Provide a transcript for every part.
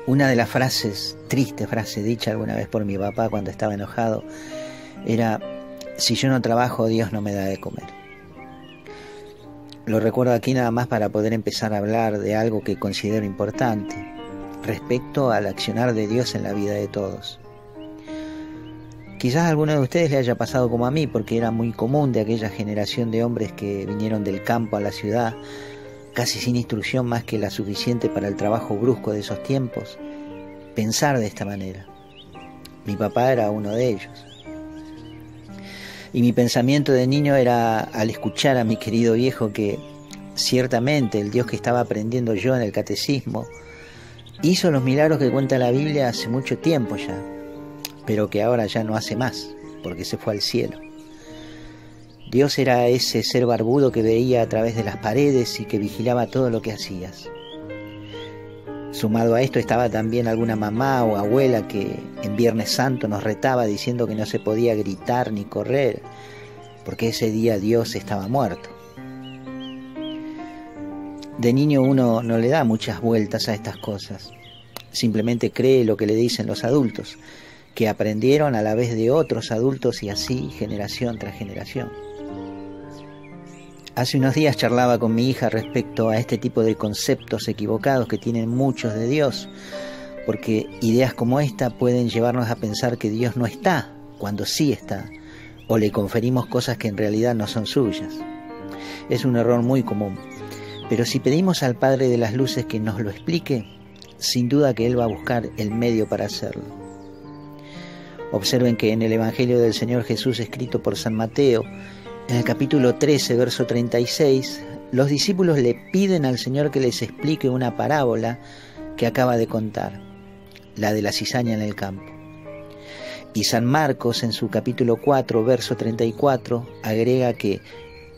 Una de las frases, triste frase dicha alguna vez por mi papá cuando estaba enojado, era: si yo no trabajo, Dios no me da de comer. Lo recuerdo aquí nada más para poder empezar a hablar de algo que considero importante respecto al accionar de Dios en la vida de todos. Quizás a alguno de ustedes le haya pasado como a mí, porque era muy común de aquella generación de hombres que vinieron del campo a la ciudad, casi sin instrucción más que la suficiente para el trabajo brusco de esos tiempos, pensar de esta manera. Mi papá era uno de ellos. Y mi pensamiento de niño era, al escuchar a mi querido viejo, que ciertamente el Dios que estaba aprendiendo yo en el catecismo hizo los milagros que cuenta la Biblia hace mucho tiempo ya, pero que ahora ya no hace más, porque se fue al cielo. Dios era ese ser barbudo que veía a través de las paredes y que vigilaba todo lo que hacías. Sumado a esto estaba también alguna mamá o abuela que en Viernes Santo nos retaba diciendo que no se podía gritar ni correr, porque ese día Dios estaba muerto. De niño uno no le da muchas vueltas a estas cosas, simplemente cree lo que le dicen los adultos, que aprendieron a la vez de otros adultos y así generación tras generación. Hace unos días charlaba con mi hija respecto a este tipo de conceptos equivocados que tienen muchos de Dios, porque ideas como esta pueden llevarnos a pensar que Dios no está, cuando sí está, o le conferimos cosas que en realidad no son suyas. Es un error muy común, pero si pedimos al Padre de las Luces que nos lo explique, sin duda que Él va a buscar el medio para hacerlo. Observen que en el Evangelio del Señor Jesús escrito por San Mateo, en el capítulo 13, verso 36, los discípulos le piden al Señor que les explique una parábola que acaba de contar, la de la cizaña en el campo. Y San Marcos, en su capítulo 4, verso 34, agrega que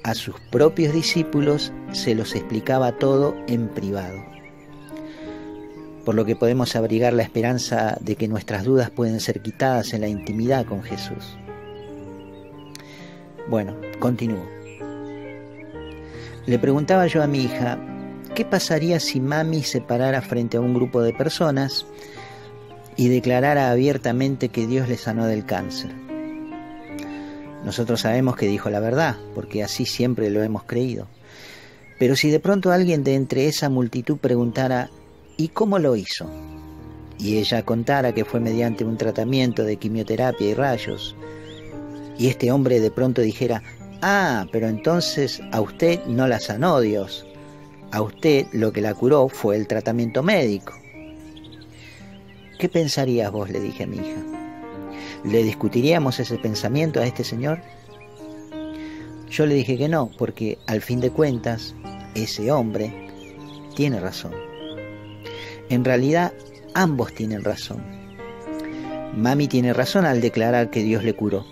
a sus propios discípulos se los explicaba todo en privado. Por lo que podemos abrigar la esperanza de que nuestras dudas pueden ser quitadas en la intimidad con Jesús. Bueno, continúo. Le preguntaba yo a mi hija, ¿qué pasaría si mami se parara frente a un grupo de personas y declarara abiertamente que Dios le sanó del cáncer? Nosotros sabemos que dijo la verdad, porque así siempre lo hemos creído. Pero si de pronto alguien de entre esa multitud preguntara, ¿y cómo lo hizo? Y ella contara que fue mediante un tratamiento de quimioterapia y rayos, y este hombre de pronto dijera, pero entonces a usted no la sanó Dios, a usted lo que la curó fue el tratamiento médico. ¿Qué pensarías vos?, le dije a mi hija. ¿Le discutiríamos ese pensamiento a este señor? Yo le dije que no, porque al fin de cuentas, ese hombre tiene razón. En realidad, ambos tienen razón. Mami tiene razón al declarar que Dios le curó,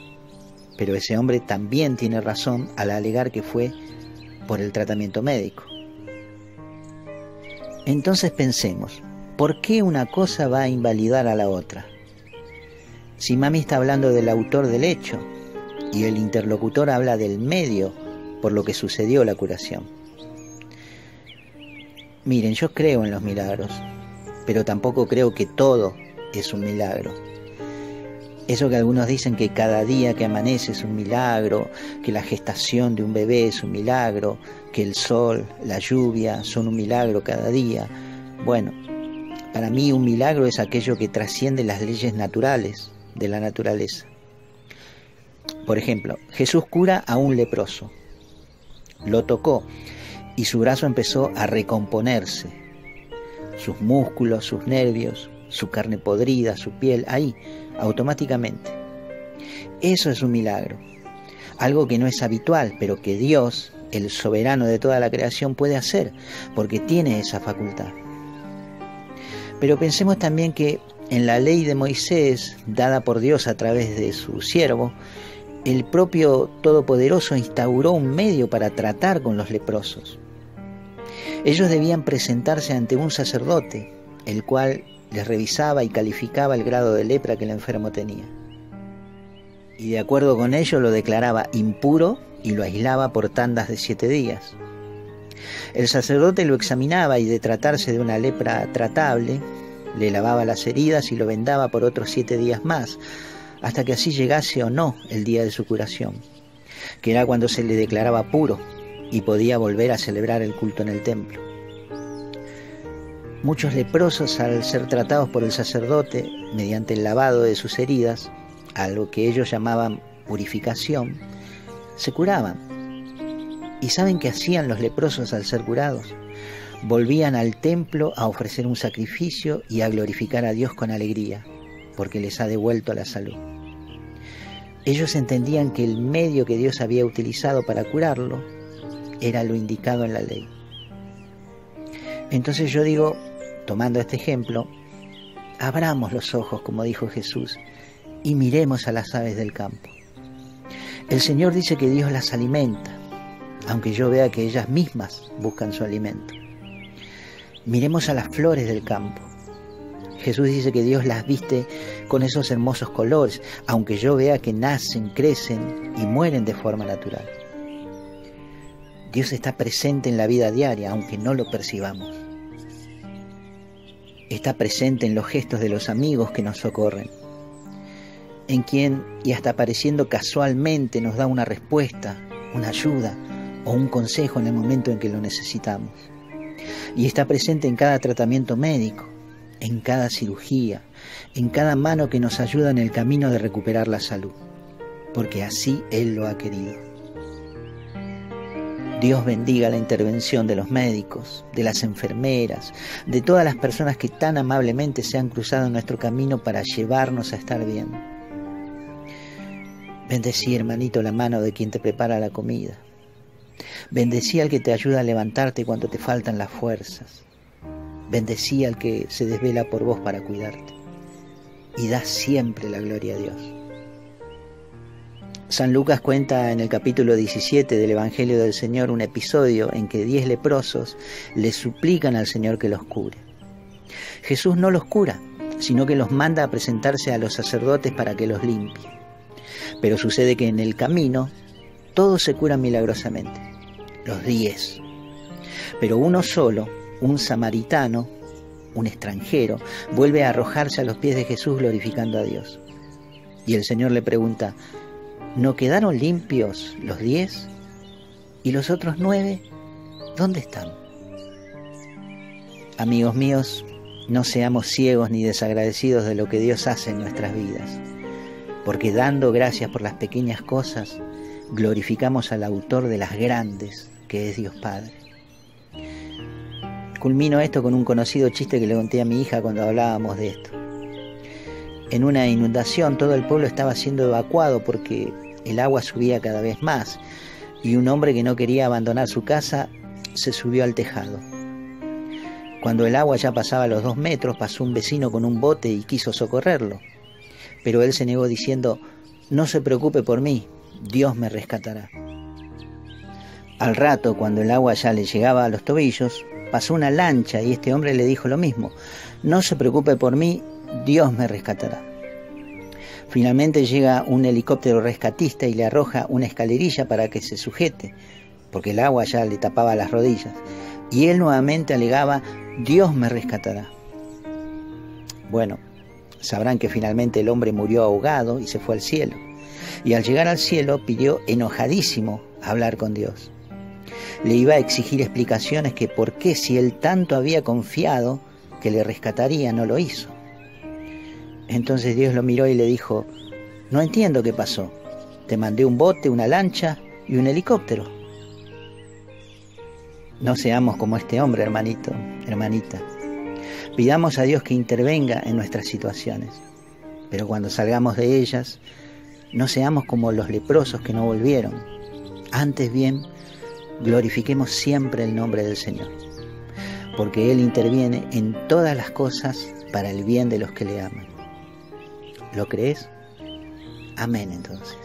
pero ese hombre también tiene razón al alegar que fue por el tratamiento médico. Entonces pensemos, ¿por qué una cosa va a invalidar a la otra? Si mami está hablando del autor del hecho y el interlocutor habla del medio por lo que sucedió la curación. Miren, yo creo en los milagros, pero tampoco creo que todo es un milagro. Eso que algunos dicen que cada día que amanece es un milagro, que la gestación de un bebé es un milagro, que el sol, la lluvia son un milagro cada día. Bueno, para mí un milagro es aquello que trasciende las leyes naturales de la naturaleza. Por ejemplo, Jesús cura a un leproso. Lo tocó y su brazo empezó a recomponerse. Sus músculos, sus nervios, su carne podrida, su piel, ahí, automáticamente. Eso es un milagro. Algo que no es habitual, pero que Dios, el soberano de toda la creación, puede hacer, porque tiene esa facultad. Pero pensemos también que en la ley de Moisés, dada por Dios a través de su siervo, el propio Todopoderoso instauró un medio para tratar con los leprosos. Ellos debían presentarse ante un sacerdote, el cual les revisaba y calificaba el grado de lepra que el enfermo tenía. Y de acuerdo con ello lo declaraba impuro y lo aislaba por tandas de 7 días. El sacerdote lo examinaba y de tratarse de una lepra tratable, le lavaba las heridas y lo vendaba por otros 7 días más, hasta que así llegase o no el día de su curación, que era cuando se le declaraba puro y podía volver a celebrar el culto en el templo. Muchos leprosos, al ser tratados por el sacerdote mediante el lavado de sus heridas, algo que ellos llamaban purificación, se curaban. ¿Y saben qué hacían los leprosos al ser curados? Volvían al templo a ofrecer un sacrificio y a glorificar a Dios con alegría, porque les ha devuelto la salud. Ellos entendían que el medio que Dios había utilizado para curarlo era lo indicado en la ley. Entonces yo digo, tomando este ejemplo, abramos los ojos, como dijo Jesús, y miremos a las aves del campo. El Señor dice que Dios las alimenta, aunque yo vea que ellas mismas buscan su alimento. Miremos a las flores del campo. Jesús dice que Dios las viste con esos hermosos colores, aunque yo vea que nacen, crecen y mueren de forma natural. Dios está presente en la vida diaria, aunque no lo percibamos. Está presente en los gestos de los amigos que nos socorren, en quien, y hasta apareciendo casualmente, nos da una respuesta, una ayuda o un consejo en el momento en que lo necesitamos. Y está presente en cada tratamiento médico, en cada cirugía, en cada mano que nos ayuda en el camino de recuperar la salud, porque así Él lo ha querido. Dios bendiga la intervención de los médicos, de las enfermeras, de todas las personas que tan amablemente se han cruzado en nuestro camino para llevarnos a estar bien. Bendecí, hermanito, la mano de quien te prepara la comida. Bendecí al que te ayuda a levantarte cuando te faltan las fuerzas. Bendecí al que se desvela por vos para cuidarte. Y da siempre la gloria a Dios. San Lucas cuenta en el capítulo 17 del Evangelio del Señor un episodio en que 10 leprosos le suplican al Señor que los cure. Jesús no los cura, sino que los manda a presentarse a los sacerdotes para que los limpie. Pero sucede que en el camino todos se curan milagrosamente, los 10. Pero uno solo, un samaritano, un extranjero, vuelve a arrojarse a los pies de Jesús glorificando a Dios. Y el Señor le pregunta, ¿no quedaron limpios los 10? ¿Y los otros 9? ¿Dónde están? Amigos míos, no seamos ciegos ni desagradecidos de lo que Dios hace en nuestras vidas, porque dando gracias por las pequeñas cosas, glorificamos al autor de las grandes, que es Dios Padre. Culmino esto con un conocido chiste que le conté a mi hija cuando hablábamos de esto. En una inundación todo el pueblo estaba siendo evacuado porque el agua subía cada vez más y un hombre que no quería abandonar su casa se subió al tejado. Cuando el agua ya pasaba los 2 metros, pasó un vecino con un bote y quiso socorrerlo, pero él se negó diciendo, no se preocupe por mí, Dios me rescatará. Al rato, cuando el agua ya le llegaba a los tobillos, pasó una lancha y este hombre le dijo lo mismo, no se preocupe por mí, Dios me rescatará. Finalmente llega un helicóptero rescatista y le arroja una escalerilla para que se sujete, porque el agua ya le tapaba las rodillas. Y él nuevamente alegaba, Dios me rescatará. Bueno, sabrán que finalmente el hombre murió ahogado y se fue al cielo. Y al llegar al cielo pidió enojadísimo hablar con Dios. Le iba a exigir explicaciones que por qué, si él tanto había confiado que le rescataría, no lo hizo. Entonces Dios lo miró y le dijo, no entiendo qué pasó. Te mandé un bote, una lancha y un helicóptero. No seamos como este hombre, hermanito, hermanita. Pidamos a Dios que intervenga en nuestras situaciones, pero cuando salgamos de ellas, no seamos como los leprosos que no volvieron. Antes bien, glorifiquemos siempre el nombre del Señor, porque Él interviene en todas las cosas para el bien de los que le aman. ¿Lo crees? Amén, entonces.